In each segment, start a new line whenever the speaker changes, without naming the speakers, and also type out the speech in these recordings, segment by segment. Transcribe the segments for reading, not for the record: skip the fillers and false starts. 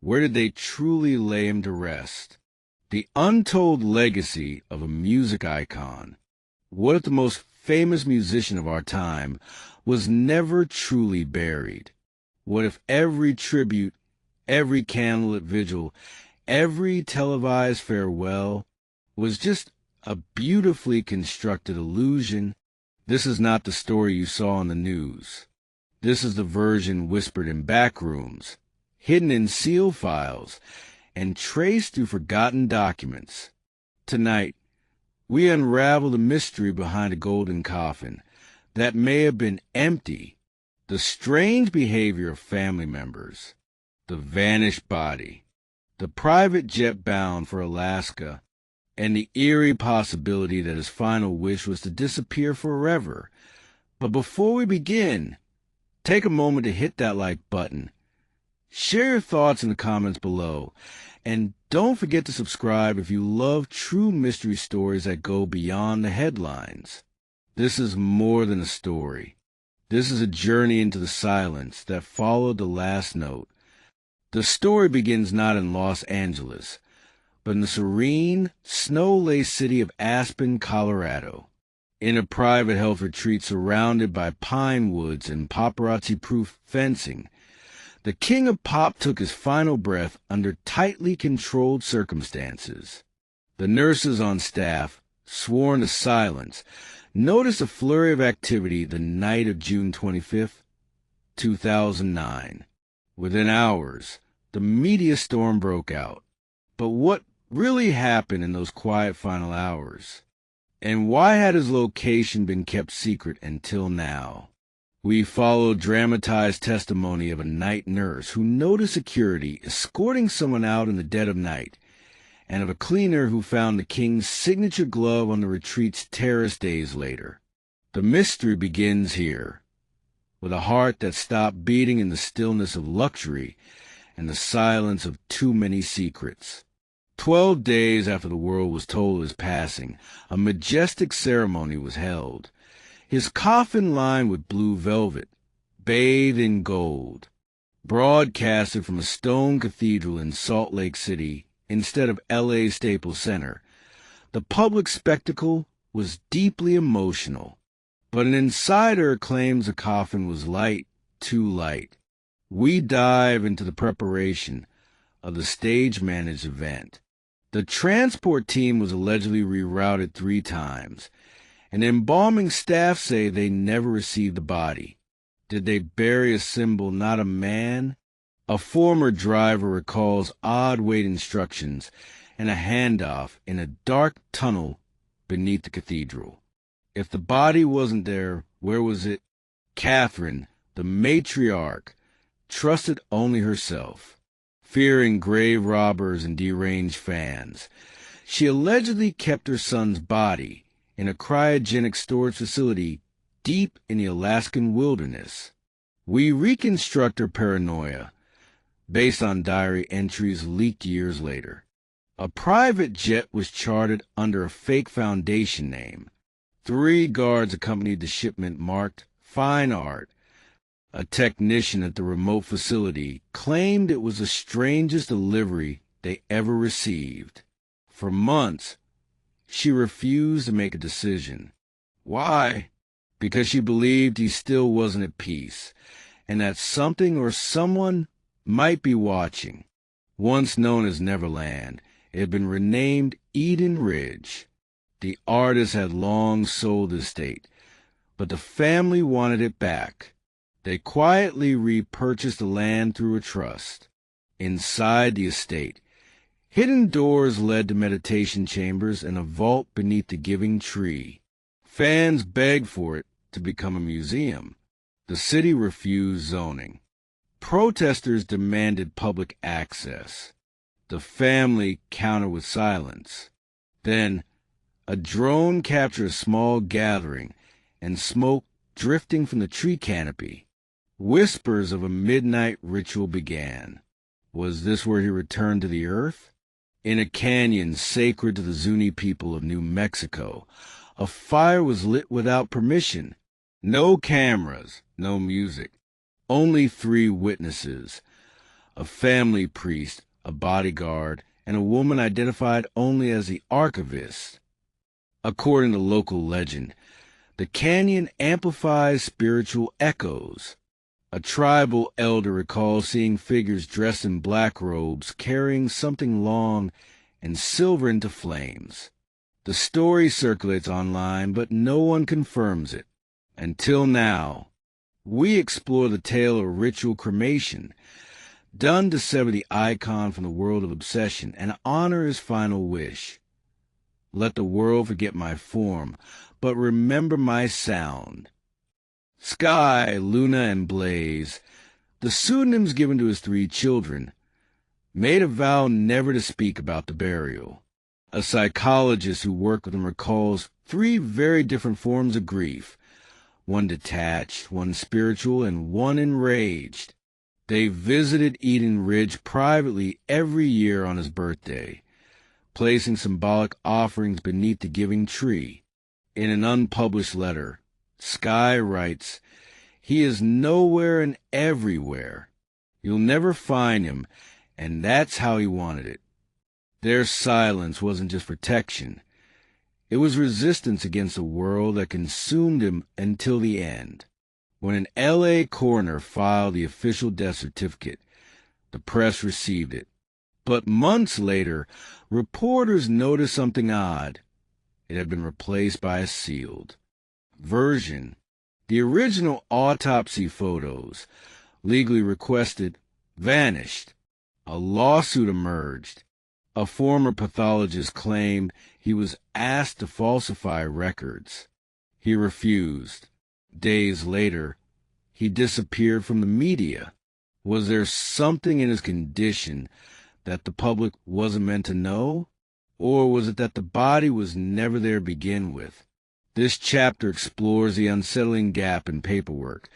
Where did they truly lay him to rest? The untold legacy of a music icon. What if the most famous musician of our time was never truly buried? What if every tribute, every candlelit vigil, every televised farewell was just a beautifully constructed illusion? This is not the story you saw on the news. This is the version whispered in back rooms, hidden in seal files, and traced through forgotten documents. Tonight, we unravel the mystery behind a golden coffin that may have been empty, the strange behavior of family members, the vanished body, the private jet bound for Alaska, and the eerie possibility that his final wish was to disappear forever. But before we begin, take a moment to hit that like button. Share your thoughts in the comments below. And don't forget to subscribe if you love true mystery stories that go beyond the headlines. This is more than a story. This is a journey into the silence that followed the last note. The story begins not in Los Angeles, but in the serene, snow-laced city of Aspen, Colorado. In a private health retreat surrounded by pine woods and paparazzi-proof fencing, the king of pop took his final breath under tightly controlled circumstances. The nurses on staff, sworn to silence, noticed a flurry of activity the night of June 25th, 2009. Within hours, the media storm broke out. But what really happened in those quiet final hours? And why had his location been kept secret until now? We followed dramatized testimony of a night nurse who noticed security escorting someone out in the dead of night, and of a cleaner who found the king's signature glove on the retreat's terrace days later. The mystery begins here, with a heart that stopped beating in the stillness of luxury and the silence of too many secrets. 12 days after the world was told of his passing, a majestic ceremony was held. His coffin lined with blue velvet, bathed in gold, broadcasted from a stone cathedral in Salt Lake City instead of LA's Staples Center. The public spectacle was deeply emotional, but an insider claims the coffin was light, too light. We dive into the preparation of the stage-managed event. The transport team was allegedly rerouted 3 times, and embalming staff say they never received the body. Did they bury a symbol, not a man? A former driver recalls odd weight instructions and a handoff in a dark tunnel beneath the cathedral. If the body wasn't there, where was it? Catherine, the matriarch, trusted only herself, fearing grave robbers and deranged fans. She allegedly kept her son's body in a cryogenic storage facility deep in the Alaskan wilderness. We reconstruct her paranoia based on diary entries leaked years later. A private jet was chartered under a fake foundation name. 3 guards accompanied the shipment marked Fine Art. A technician at the remote facility claimed it was the strangest delivery they ever received. For months, she refused to make a decision. Why? Because she believed he still wasn't at peace, and that something or someone might be watching. Once known as Neverland, it had been renamed Eden Ridge. The artist had long sold the estate, but the family wanted it back. They quietly repurchased the land through a trust. Inside the estate, hidden doors led to meditation chambers and a vault beneath the giving tree. Fans begged for it to become a museum. The city refused zoning. Protesters demanded public access. The family countered with silence. Then, a drone captured a small gathering and smoke drifting from the tree canopy. Whispers of a midnight ritual began. Was this where he returned to the earth? In a canyon sacred to the Zuni people of New Mexico, a fire was lit without permission. No cameras, no music. Only 3 witnesses. a family priest, a bodyguard, and a woman identified only as the archivist. According to local legend, the canyon amplifies spiritual echoes. A tribal elder recalls seeing figures dressed in black robes carrying something long and silver into flames. The story circulates online, but no one confirms it. Until now, we explore the tale of ritual cremation, done to sever the icon from the world of obsession and honor his final wish. Let the world forget my form, but remember my sound. Sky, Luna, and Blaze, the pseudonyms given to his 3 children, made a vow never to speak about the burial. A psychologist who worked with him recalls 3 very different forms of grief, one detached, one spiritual, and one enraged. They visited Eden Ridge privately every year on his birthday, placing symbolic offerings beneath the giving tree. In an unpublished letter, Sky writes, "He is nowhere and everywhere. You'll never find him, and that's how he wanted it." Their silence wasn't just protection. It was resistance against a world that consumed him until the end. When an L.A. coroner filed the official death certificate, the press received it. But months later, reporters noticed something odd. It had been replaced by a sealed version. The original autopsy photos, legally requested, vanished. A lawsuit emerged. A former pathologist claimed he was asked to falsify records. He refused. Days later, he disappeared from the media. Was there something in his condition that the public wasn't meant to know? Or was it that the body was never there to begin with? This chapter explores the unsettling gap in paperwork,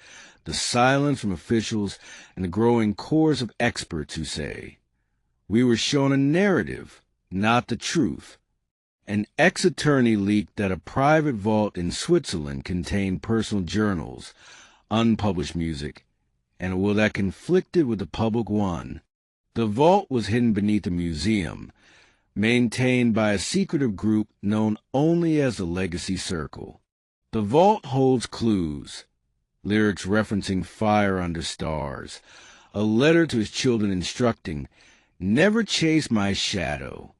the silence from officials, and the growing chorus of experts who say, "We were shown a narrative, not the truth." An ex-attorney leaked that a private vault in Switzerland contained personal journals, unpublished music, and a will that conflicted with the public one. The vault was hidden beneath a museum, maintained by a secretive group known only as the Legacy Circle. The vault holds clues, lyrics referencing fire under stars, a letter to his children instructing, "Never chase my shadow."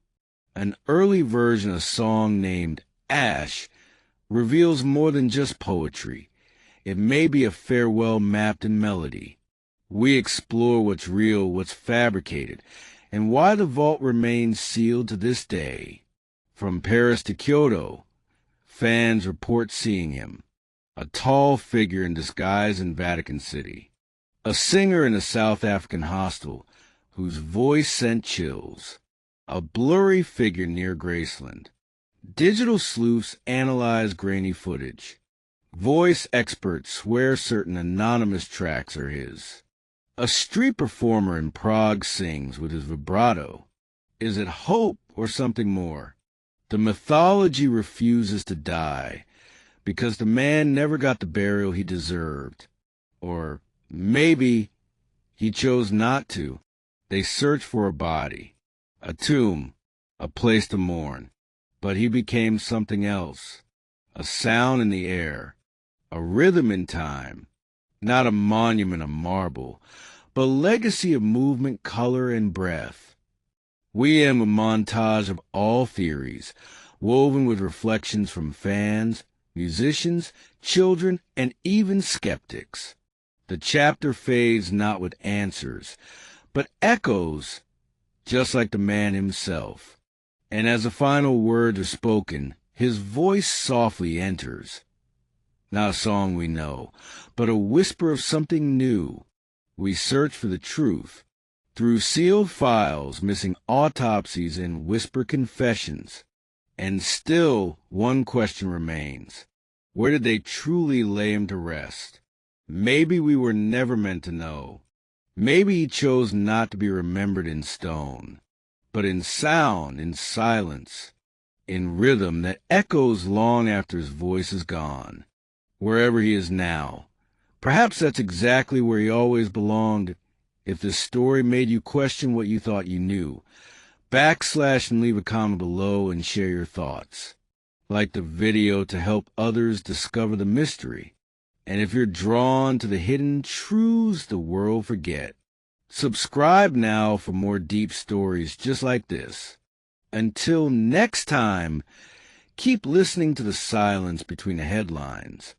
An early version of a song named Ash reveals more than just poetry. It may be a farewell mapped in melody. We explore what's real, what's fabricated, and why the vault remains sealed to this day. From Paris to Kyoto, fans report seeing him, a tall figure in disguise in Vatican City, a singer in a South African hostel whose voice sent chills, a blurry figure near Graceland. Digital sleuths analyze grainy footage. Voice experts swear certain anonymous tracks are his. A street performer in Prague sings with his vibrato. Is it hope or something more? The mythology refuses to die because the man never got the burial he deserved. Or maybe he chose not to. They searched for a body, a tomb, a place to mourn. But he became something else, a sound in the air, a rhythm in time, not a monument of marble, but a legacy of movement, color, and breath. We end with a montage of all theories, woven with reflections from fans, musicians, children, and even skeptics. The chapter fades not with answers, but echoes, just like the man himself. And as the final words are spoken, his voice softly enters. Not a song we know, but a whisper of something new. We search for the truth. Through sealed files, missing autopsies, and whispered confessions. And still, one question remains. Where did they truly lay him to rest? Maybe we were never meant to know. Maybe he chose not to be remembered in stone, but in sound, in silence, in rhythm that echoes long after his voice is gone. Wherever he is now, perhaps that's exactly where he always belonged, If this story made you question what you thought you knew, backslash and leave a comment below and share your thoughts. Like the video to help others discover the mystery. And if you're drawn to the hidden truths the world forget, subscribe now for more deep stories just like this. Until next time, keep listening to the silence between the headlines.